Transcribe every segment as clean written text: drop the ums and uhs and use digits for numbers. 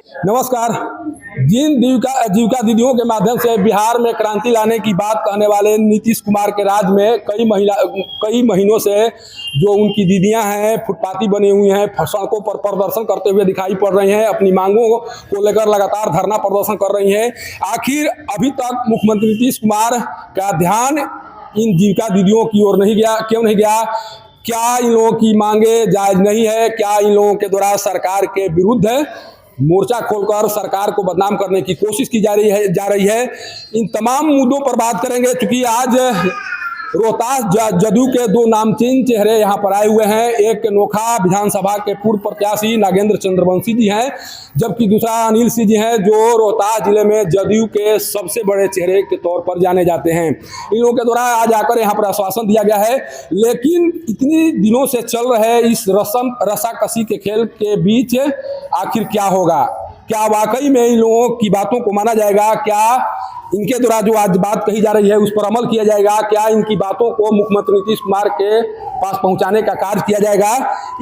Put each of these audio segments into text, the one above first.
नमस्कार। जिन जीविका दीदियों के माध्यम से बिहार में क्रांति लाने की बात कहने वाले नीतीश कुमार के राज में कई महीनों से जो उनकी दीदियां हैं फुटपाती बनी हुई हैं, सड़कों पर प्रदर्शन करते हुए दिखाई पड़ रही हैं, अपनी मांगों को लेकर लगातार धरना प्रदर्शन कर रही हैं। आखिर अभी तक मुख्यमंत्री नीतीश कुमार का ध्यान इन जीविका दीदियों की ओर नहीं गया, क्यों नहीं गया? क्या इन लोगों की मांगे जायज नहीं है? क्या इन लोगों के द्वारा सरकार के विरुद्ध मोर्चा खोलकर सरकार को बदनाम करने की कोशिश की जा रही है? इन तमाम मुद्दों पर बात करेंगे। क्योंकि आज रोहतास जदयू के दो नामचीन चेहरे यहां पर आए हुए हैं। एक नोखा विधानसभा के पूर्व प्रत्याशी नागेंद्र चंद्रवंशी जी हैं, जबकि दूसरा अनिल सिंह जी हैं, जो रोहतास जिले में जदयू के सबसे बड़े चेहरे के तौर पर जाने जाते हैं। इन लोगों के द्वारा आज आकर यहाँ पर आश्वासन दिया गया है, लेकिन इतनी दिनों से चल रहे इस रसाकसी के खेल के बीच आखिर क्या होगा? क्या वाकई में इन लोगों की बातों को माना जाएगा? क्या इनके द्वारा जो आज बात कही जा रही है उस पर अमल किया जाएगा? क्या इनकी बातों को मुख्यमंत्री नीतीश कुमार के पास पहुंचाने का कार्य किया जाएगा?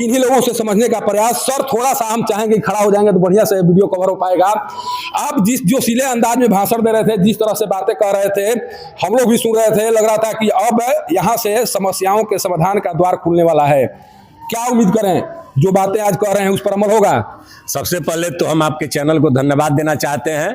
इन्हीं लोगों से समझने का प्रयास। सर, थोड़ा सा हम चाहेंगे खड़ा हो जाएंगे तो बढ़िया से वीडियो कवर हो पाएगा। आप जो सीले अंदाज में भाषण दे रहे थे, जिस तरह से बातें कर रहे थे, हम लोग भी सुन रहे थे, लग रहा था कि अब यहाँ से समस्याओं के समाधान का द्वार खुलने वाला है। क्या उम्मीद करें? जो बातें आज कर रहे हैं उस पर अमल होगा? सबसे पहले तो हम आपके चैनल को धन्यवाद देना चाहते हैं।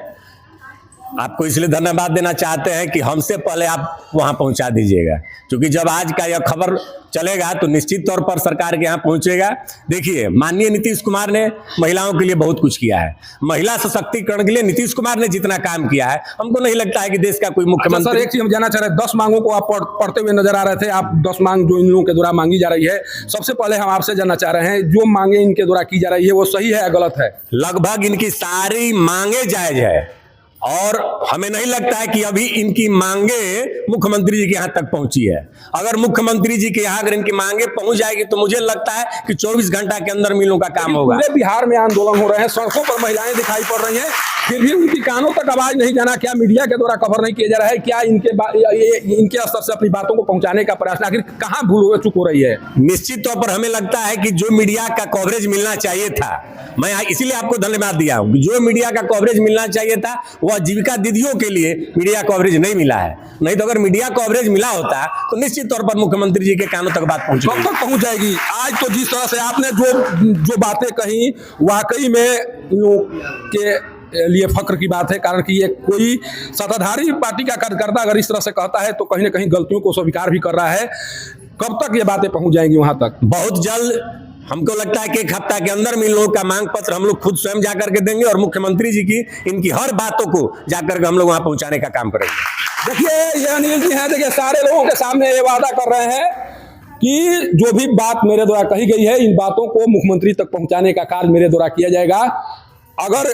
आपको इसलिए धन्यवाद देना चाहते हैं कि हमसे पहले आप वहां पहुंचा दीजिएगा, क्योंकि जब आज का यह खबर चलेगा तो निश्चित तौर पर सरकार के यहाँ पहुंचेगा। देखिए, माननीय नीतीश कुमार ने महिलाओं के लिए बहुत कुछ किया है। महिला सशक्तिकरण के लिए नीतीश कुमार ने जितना काम किया है, हमको नहीं लगता है कि देश का कोई मुख्यमंत्री। सर, एक चीज हम जानना चाह रहे हैं, 10 मांगों को आप पढ़ते हुए नजर आ रहे थे। आप 10 मांग जो इन लोगों के द्वारा मांगी जा रही है, सबसे पहले हम आपसे जानना चाह रहे हैं, जो मांगे इनके द्वारा की जा रही है वो सही है या गलत है? लगभग इनकी सारी मांगे जायज है और हमें नहीं लगता है कि अभी इनकी मांगे मुख्यमंत्री जी के यहाँ तक पहुंची है। अगर मुख्यमंत्री जी के यहाँ अगर इनकी मांगे पहुंच जाएगी तो मुझे लगता है कि 24 घंटा के अंदर मिलों का काम होगा। पूरे बिहार में आंदोलन हो रहे हैं, सड़कों पर महिलाएं दिखाई पड़ रही हैं, फिर भी उनकी कानों तक आवाज नहीं जाना। क्या मीडिया के द्वारा कवर नहीं किया जा रहा है? क्या इनके स्तर से अपनी बातों को पहुंचाने का प्रयास, आखिर कहाँ भूल चूक हो रही है? निश्चित तौर पर हमें लगता है कि जो मीडिया का कवरेज मिलना चाहिए था, मैं इसीलिए आपको धन्यवाद दिया हूं, जो मीडिया का कवरेज मिलना चाहिए था वह जीविका दीदियों के लिए मीडिया कवरेज नहीं मिला है। नहीं तो अगर मीडिया कवरेज मिला होता तो निश्चित तौर पर मुख्यमंत्री जी के कानों तक बात पहुंच कब तक पहुंच जाएगी? आज तो जिस तरह से आपने जो बातें कही, वाकई में लोग के लिए फक्र की बात है। कारण कि ये कोई सत्ताधारी पार्टी का कार्यकर्ता अगर इस तरह से कहता है तो कहीं ना कहीं गलतियों को स्वीकार भी कर रहा है। कब तक ये बातें पहुंच जाएंगी वहां तक? बहुत जल्द। हमको लगता है कि एक हफ्ता के अंदर में इन लोगों का मांग पत्र हम लोग खुद स्वयं जाकर के देंगे और मुख्यमंत्री जी की इनकी हर बातों को जाकर के हम लोग वहां पहुंचाने का काम करेंगे। देखिए, ये अनिल जी हैं, देखिए सारे लोगों के सामने ये वादा कर रहे हैं कि जो भी बात मेरे द्वारा कही गई है, इन बातों को मुख्यमंत्री तक पहुंचाने का कार्य मेरे द्वारा किया जाएगा। अगर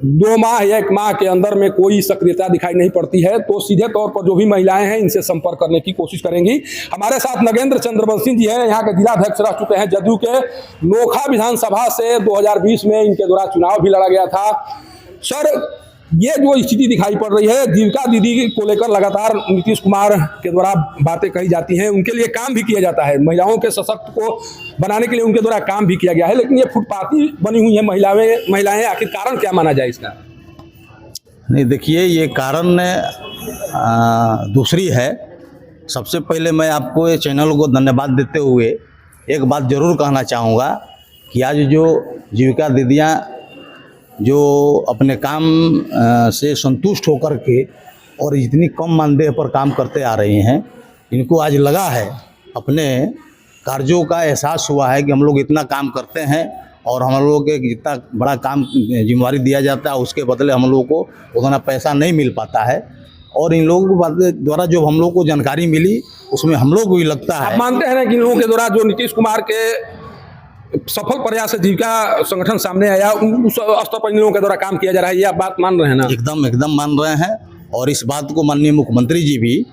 2 माह या 1 माह के अंदर में कोई सक्रियता दिखाई नहीं पड़ती है तो सीधे तौर पर जो भी महिलाएं हैं इनसे संपर्क करने की कोशिश करेंगी। हमारे साथ नागेंद्र चंद्रवंशी जी हैं, यहाँ के जिलाध्यक्ष रह चुके हैं जदयू के। नोखा विधानसभा से 2020 में इनके द्वारा चुनाव भी लड़ा गया था। सर, ये जो स्थिति दिखाई पड़ रही है, जीविका दीदी को लेकर लगातार नीतीश कुमार के द्वारा बातें कही जाती हैं, उनके लिए काम भी किया जाता है, महिलाओं के सशक्त को बनाने के लिए उनके द्वारा काम भी किया गया है, लेकिन ये फुटपाती बनी हुई है महिलाएं, आखिर कारण क्या माना जाए इसका? नहीं, देखिए, ये कारण दूसरी है। सबसे पहले मैं आपको ये चैनल को धन्यवाद देते हुए एक बात ज़रूर कहना चाहूँगा कि आज जो जीविका दीदियाँ जो अपने काम से संतुष्ट होकर के और इतनी कम मानदेय पर काम करते आ रही हैं, इनको आज लगा है, अपने कार्यों का एहसास हुआ है कि हम लोग इतना काम करते हैं और हम लोगों के जितना बड़ा काम जिम्मेवारी दिया जाता है उसके बदले हम लोगों को उतना पैसा नहीं मिल पाता है। और इन लोगों के द्वारा जो हम लोग को जानकारी मिली उसमें हम लोग को भी लगता है। आप मानते हैं ना कि इन लोगों के द्वारा जो नीतीश कुमार के सफल प्रयास से जीविका संगठन सामने आया, उस स्तर पर इन लोगों के द्वारा काम किया जा रहा है, ये आप बात मान रहे हैं ना? एकदम मान रहे हैं और इस बात को माननीय मुख्यमंत्री जी भी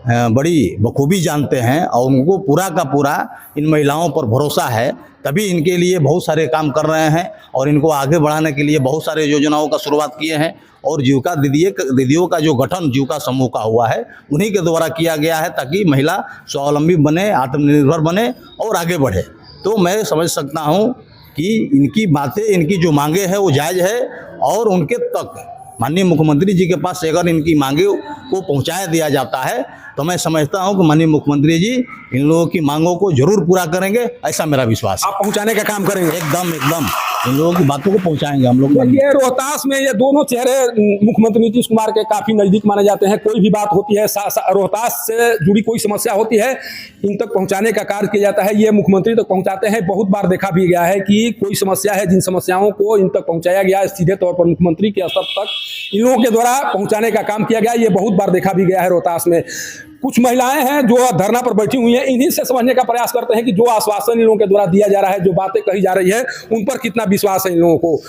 बड़ी बखूबी जानते हैं और उनको पूरा का पूरा इन महिलाओं पर भरोसा है, तभी इनके लिए बहुत सारे काम कर रहे हैं और इनको आगे बढ़ाने के लिए बहुत सारे योजनाओं का शुरुआत किए हैं। और जीविका दीदियों का जो गठन जीविका समूह का हुआ है उन्हीं के द्वारा किया गया है, ताकि महिला स्वावलंबी बने, आत्मनिर्भर बने और आगे बढ़े। तो मैं समझ सकता हूँ कि इनकी बातें, इनकी जो मांगे हैं वो जायज़ है और उनके तक माननीय मुख्यमंत्री जी के पास अगर इनकी मांगे को पहुंचाया दिया जाता है तो मैं समझता हूं कि माननीय मुख्यमंत्री जी इन लोगों की मांगों को जरूर पूरा करेंगे, ऐसा मेरा विश्वास है। आप पहुंचाने का काम करेंगे? एकदम एकदम इन लोगों की बातों को पहुंचाएंगे हम लोग। देखिए, रोहतास में ये दोनों चेहरे मुख्यमंत्री नीतीश कुमार के काफी नजदीक माने जाते हैं। कोई भी बात होती है, रोहतास से जुड़ी कोई समस्या होती है, इन तक पहुंचाने का कार्य किया जाता है। ये मुख्यमंत्री तक पहुंचाते हैं। बहुत बार देखा भी गया है कि कोई समस्या है, जिन समस्याओं को इन तक पहुंचाया गया सीधे तौर पर मुख्यमंत्री के स्तर तक इन लोगों के द्वारा पहुंचाने का काम किया गया। ये बहुत बार देखा भी गया है रोहतास में। कुछ महिलाएं हैं जो धरना पर बैठी हुई हैं, इन्हीं से समझने का प्रयास करते हैं कि जो आश्वासन इन लोगों के द्वारा दिया जा रहा है, जो बातें कही जा रही है, उन पर कितना विश्वास है इन लोगों को।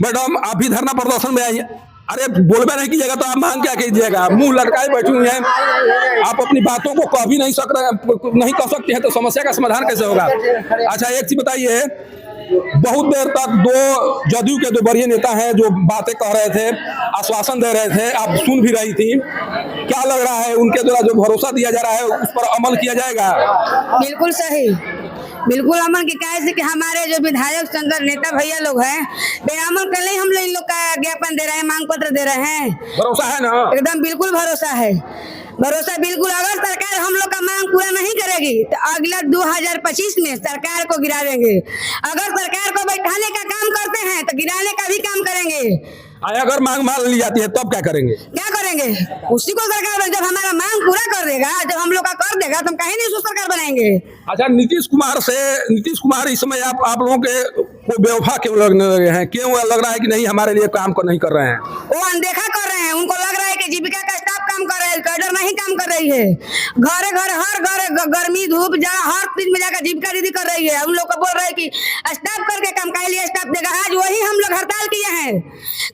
मैडम, आप भी धरना प्रदर्शन में आई हैं। अरे बोलबे नहीं कीजिएगा तो आप मांग क्या कीजिएगा? मुंह लटकाए बैठी हुई हैं, आप अपनी बातों को कह भी नहीं कह सकते हैं तो समस्या का समाधान कैसे होगा? अच्छा, एक चीज बताइए, बहुत देर तक दो जदयू के दो बड़े नेता हैं जो बातें कह रहे थे, आश्वासन दे रहे थे, आप सुन भी रही थी। क्या लग रहा है, उनके द्वारा जो भरोसा दिया जा रहा है उस पर अमल किया जाएगा? बिल्कुल सही, बिल्कुल अमल की कैसे कि हमारे जो विधायक संघ नेता भैया लोग हैं, बेअमल कर नहीं, हम लोग इन लोग का ज्ञापन दे रहे हैं, मांग पत्र दे रहे हैं। भरोसा है ना? एकदम बिल्कुल भरोसा है, भरोसा बिल्कुल। अगर सरकार हम लोग का मांग पूरा नहीं करेगी तो अगला 2025 में सरकार को गिरा देंगे। अगर सरकार को बैठाने का काम करते हैं तो गिराने का भी काम करेंगे। अगर मांग मान ली जाती है तब क्या करेंगे? क्या करेंगे? उसी को सरकार जब हमारा मांग पूरा कर देगा, जब हम लोग का कर देगा तो हम कहीं नहीं उसको सरकार बनाएंगे। अच्छा, नीतीश कुमार इस समय आप लोगों के को बेवफा क्यों लगने लगे हैं? क्यों लग रहा है कि नहीं हमारे लिए काम को नहीं कर रहे हैं? वो अनदेखा कर रहे हैं। उनको लग रहा है कि जीविका का स्टाफ काम कर रहा है, कैडर नहीं काम कर रही है। घरे घरे हर घर गर्मी धूप जा हर चीज में जाकर जीविका दीदी कर रही है। उन लोग को बोल रहे हैं कि स्टाफ करके काम का लिए स्टाफ देगा। आज वही हम लोग हड़ताल किए हैं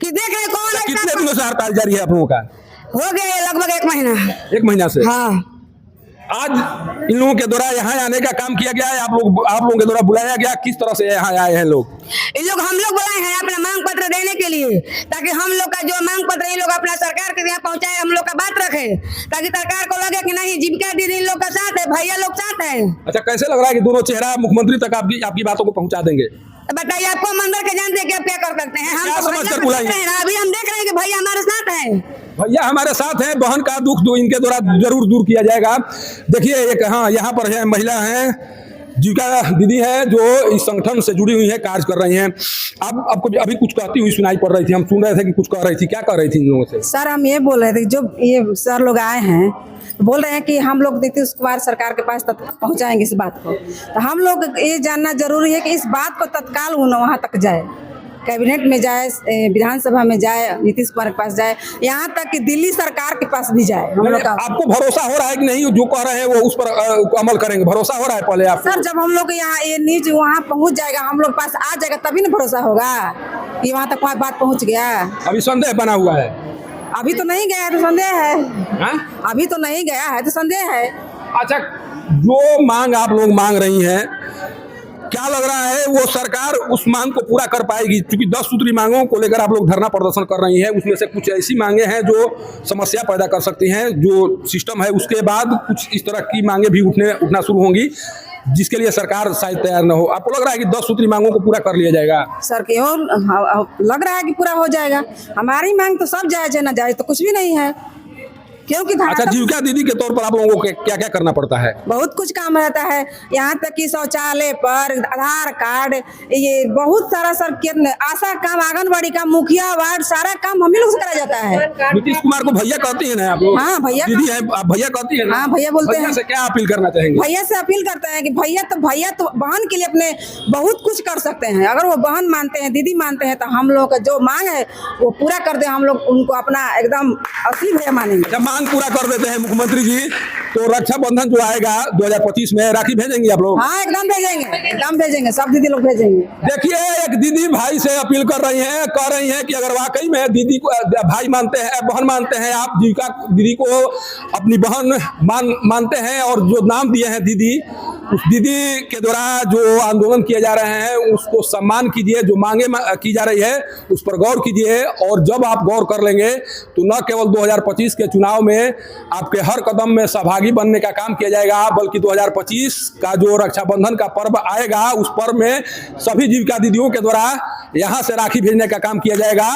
कि देख रहे कौन। कितने दिनों से हड़ताल जारी है आप लोगों का? हो गया लगभग 1 महीना। 1 महीना से? हाँ। आज इन लोगों के द्वारा यहाँ आने का काम किया गया है, आप लोगों के द्वारा बुलाया गया, किस तरह से यहाँ आए हैं लोग? इन लोग हम लोग बुलाए हैं अपना मांग पत्र देने के लिए, ताकि हम लोग का जो मांग पत्र इन लोग अपना सरकार के यहाँ पहुँचाए, हम लोग का बात रखे, ताकि सरकार को लगे कि नहीं जीविका दीदी इन लोग का साथ है, भैया लोग साथ है। अच्छा, कैसे लग रहा है कि दोनों चेहरा मुख्यमंत्री तक आपकी बातों को पहुँचा देंगे? बताइए, आपको मंदिर के जानते हैं कि आप क्या कर सकते हैं? हम क्या तो समझ कर बुलाएंगे? अभी हम देख रहे हैं कि भैया हमारे साथ है। भैया हमारे साथ हैं, बहन का दुख जो इनके द्वारा जरूर दूर किया जाएगा। देखिए, एक हाँ यहाँ पर है महिला हैं, जीविका दीदी है जो इस संगठन से जुड़ी हुई है, कार्य कर रही हैं। आपको अभी कुछ कहती हुई सुनाई पड़ रही थी, हम सुन रहे थे कि कुछ कह रही थी। क्या कह रही थी इन लोगों से? सर, हम ये बोल रहे थे, जो ये सर लोग आए हैं बोल रहे हैं कि हम लोग नीतीश कुमार सरकार के पास पहुंचाएंगे इस बात को। तो हम लोग ये जानना जरूरी है कि इस बात को तत्काल वहाँ तक जाए, कैबिनेट में जाए, विधानसभा में जाए, नीतीश कुमार के पास जाए, यहाँ तक कि दिल्ली सरकार के पास भी जाए। हम लोग का आपको भरोसा हो रहा है कि नहीं जो कह रहे हैं वो उस पर अमल करेंगे? भरोसा हो रहा है पहले आप? सर, जब हम लोग यहाँ ये न्यूज वहाँ पहुँच जाएगा, हम लोग पास आ जाएगा, तभी ना भरोसा होगा कि वहाँ तक बात पहुँच गया। अभी संदेह बना हुआ है? अभी तो नहीं गया है तो संदेह है। हा? अभी तो नहीं गया है तो संदेह है। अच्छा, जो मांग आप लोग मांग रही हैं, क्या लग रहा है वो सरकार उस मांग को पूरा कर पाएगी? क्योंकि 10 सूत्री मांगों को लेकर आप लोग धरना प्रदर्शन कर रही हैं, उसमें से कुछ ऐसी मांगे हैं जो समस्या पैदा कर सकती हैं, जो सिस्टम है उसके बाद कुछ इस तरह की मांगे भी उठना शुरू होंगी, जिसके लिए सरकार शायद तैयार न हो। आपको लग रहा है कि 10 सूत्री मांगों को पूरा कर लिया जाएगा? सर, क्यों लग रहा है कि पूरा हो जाएगा? हमारी मांग तो सब जायज है, ना जायज तो कुछ भी नहीं है, क्योंकि अच्छा, जीविका दीदी के तौर पर आप लोगों को क्या क्या करना पड़ता है? बहुत कुछ काम रहता है, यहाँ तक कि शौचालय पर आधार कार्ड, ये बहुत सारा सर, आशा काम, आंगनबाड़ी का, मुखिया वार्ड, सारा काम हम ही लोग से करा जाता है। नीतीश कुमार को भैया कहती है ना आप लोग? हाँ, भैया दीदी है, आप भैया कहती है ना? हाँ, भैया बोलते हैं। से क्या अपील करना चाहेंगे? भैया से अपील करते हैं कि भैया तो बहन के लिए अपने बहुत कुछ कर सकते हैं। अगर वो बहन मानते हैं, दीदी मानते हैं, तो हम लोग का जो मांग है वो पूरा कर दे। हम लोग उनको अपना एकदम असली भैया मानेंगे। जब मांग पूरा कर देते हैं मुख्यमंत्री जी, तो रक्षाबंधन जो आएगा 2025 में, राखी भेजेंगे आप लोग? हाँ, एकदम भेजेंगे, एकदम भेजेंगे, सब दीदी लोग भेजेंगे। देखिए, एक दीदी भाई से अपील कर रही हैं, कह रही हैं कि अगर वाकई में दीदी को भाई मानते हैं, बहन मानते हैं, आप जीविका दीदी को अपनी बहन मानते हैं और जो नाम दिए हैं दीदी, उस दीदी के द्वारा जो आंदोलन किए जा रहे हैं उसको सम्मान कीजिए, जो मांगे की जा रही है उस पर गौर कीजिए। और जब आप गौर कर लेंगे तो न केवल 2025 के चुनाव में आपके हर कदम में सहभागी बनने का काम किया जाएगा, बल्कि 2025 का जो रक्षाबंधन का पर्व आएगा उस पर्व में सभी जीविका दीदियों के द्वारा यहाँ से राखी भेजने का काम किया जाएगा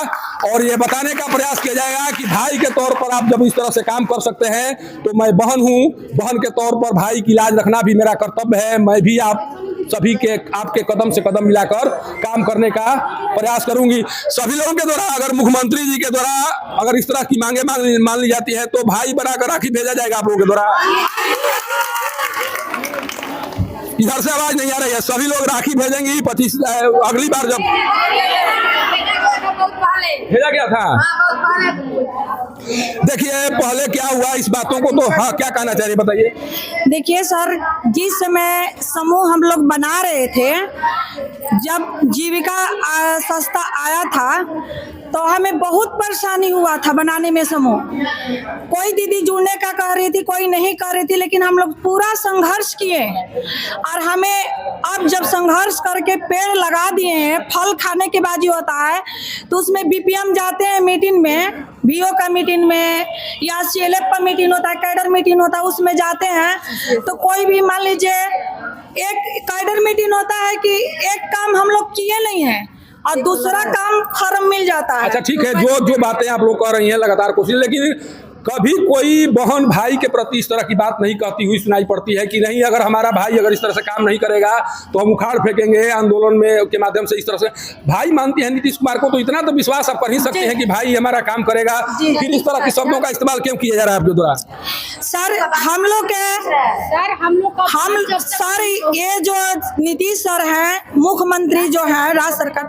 और ये बताने का प्रयास किया जाएगा कि भाई के तौर पर आप जब इस तरह से काम कर सकते हैं तो मैं बहन हूँ, बहन के तौर पर भाई की लाज रखना भी मेरा कर्तव्य है। मैं भी आप सभी के आपके कदम से कदम मिलाकर काम करने का प्रयास करूंगी। सभी लोगों के द्वारा अगर मुख्यमंत्री जी के द्वारा अगर इस तरह की मांगे मान ली जाती है तो भाई बनाकर राखी भेजा जाएगा आप लोगों के द्वारा। इधर से आवाज नहीं आ रही है, सभी लोग राखी भेजेंगे 25 अगली बार जब भेजा गया था। देखिए पहले क्या हुआ इस बातों को तो हाँ क्या कहना चाहिए बताइए। देखिए सर, जिस समय समूह हम लोग बना रहे थे, जब जीविका संस्था आया था तो हमें बहुत परेशानी हुआ था बनाने में समूह। कोई दीदी जुड़ने का कह रही थी, कोई नहीं कह रही थी, लेकिन हम लोग पूरा संघर्ष किए और हमें अब जब संघर्ष करके पेड़ लगा दिए हैं, फल खाने के बाजी होता है तो उसमें बीपीएम जाते हैं मीटिंग में, बीओ का मीटिंग में या सीएलएफ का मीटिंग होता है, कैडर मीटिंग होता है, उसमें जाते हैं तो कोई भी मान लीजिए एक कैडर मीटिंग होता है कि एक काम हम लोग किए नहीं है और दूसरा काम फॉर्म मिल जाता है। अच्छा ठीक है, जो बातें आप लोग कर रही हैं लगातार कोशिश, लेकिन कभी कोई बहन भाई के प्रति इस तरह की बात नहीं कहती हुई सुनाई पड़ती है कि नहीं अगर हमारा भाई अगर इस तरह से काम नहीं करेगा तो हम उखाड़ फेंकेंगे आंदोलन में के माध्यम से। इस तरह से भाई मानती है नीतीश कुमार को तो इतना तो विश्वास आप कर ही सकते हैं कि भाई हमारा काम करेगा, फिर इस तरह के शब्दों का इस्तेमाल क्यों किया जा रहा है आपके द्वारा? सर हम लोग सर ये जो नीतीश सर हैं, मुख्यमंत्री जो है राज्य सरकार,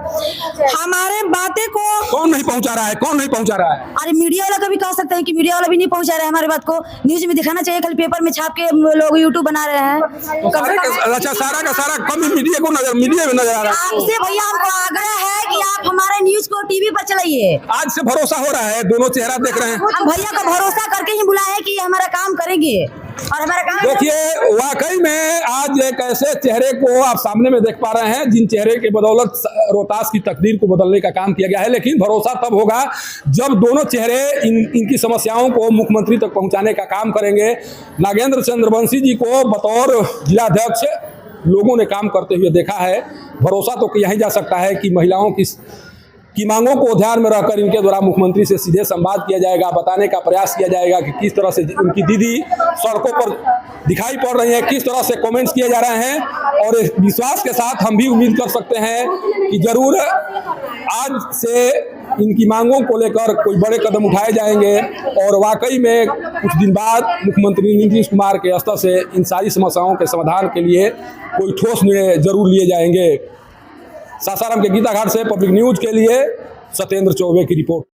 हमारे बातें को कौन नहीं पहुंचा रहा है, कौन नहीं पहुंचा रहा है? अरे मीडिया वाला कभी कह सकते हैं कि मीडिया वाला भी नहीं पहुंचा रहा है हमारी बात को, न्यूज में दिखाना चाहिए, खाली पेपर में छाप के लोग यूट्यूब बना रहे हैं। अच्छा सारा का सारा कम मीडिया में नजर आ रहा है। आपसे भैया हमको आग्रह है कि आप हमारे न्यूज को टीवी पर चलाइए। आज से भरोसा हो रहा है, दोनों चेहरा देख रहे हैं। हम भैया को भरोसा करके ही बुलाए कि हमारा काम करेंगे और हमारा काम। देखिए वाकई में आज एक ऐसे चेहरे को आप सामने में देख पा रहे हैं जिन चेहरे के बदौलत रोहतास की तकदीर को बदलने का काम किया गया है। लेकिन भरोसा तब होगा जब दोनों चेहरे इनकी समस्याओं को मुख्यमंत्री तक पहुंचाने का काम करेंगे। नागेंद्र चंद्रवंशी जी को बतौर जिलाध्यक्ष लोगों ने काम करते हुए देखा है। भरोसा तो यही जा सकता है कि महिलाओं की मांगों को ध्यान में रखकर इनके द्वारा मुख्यमंत्री से सीधे संवाद किया जाएगा, बताने का प्रयास किया जाएगा कि किस तरह से उनकी दीदी सड़कों पर दिखाई पड़ रही है, किस तरह से कमेंट्स किए जा रहे हैं। और इस विश्वास के साथ हम भी उम्मीद कर सकते हैं कि जरूर आज से इनकी मांगों को लेकर कोई बड़े कदम उठाए जाएंगे और वाकई में कुछ दिन बाद मुख्यमंत्री नीतीश कुमार के स्तर से इन सारी समस्याओं के समाधान के लिए कोई ठोस निर्णय जरूर लिए जाएंगे। सासाराम के गीता घाट से पब्लिक न्यूज के लिए सत्येंद्र चौबे की रिपोर्ट।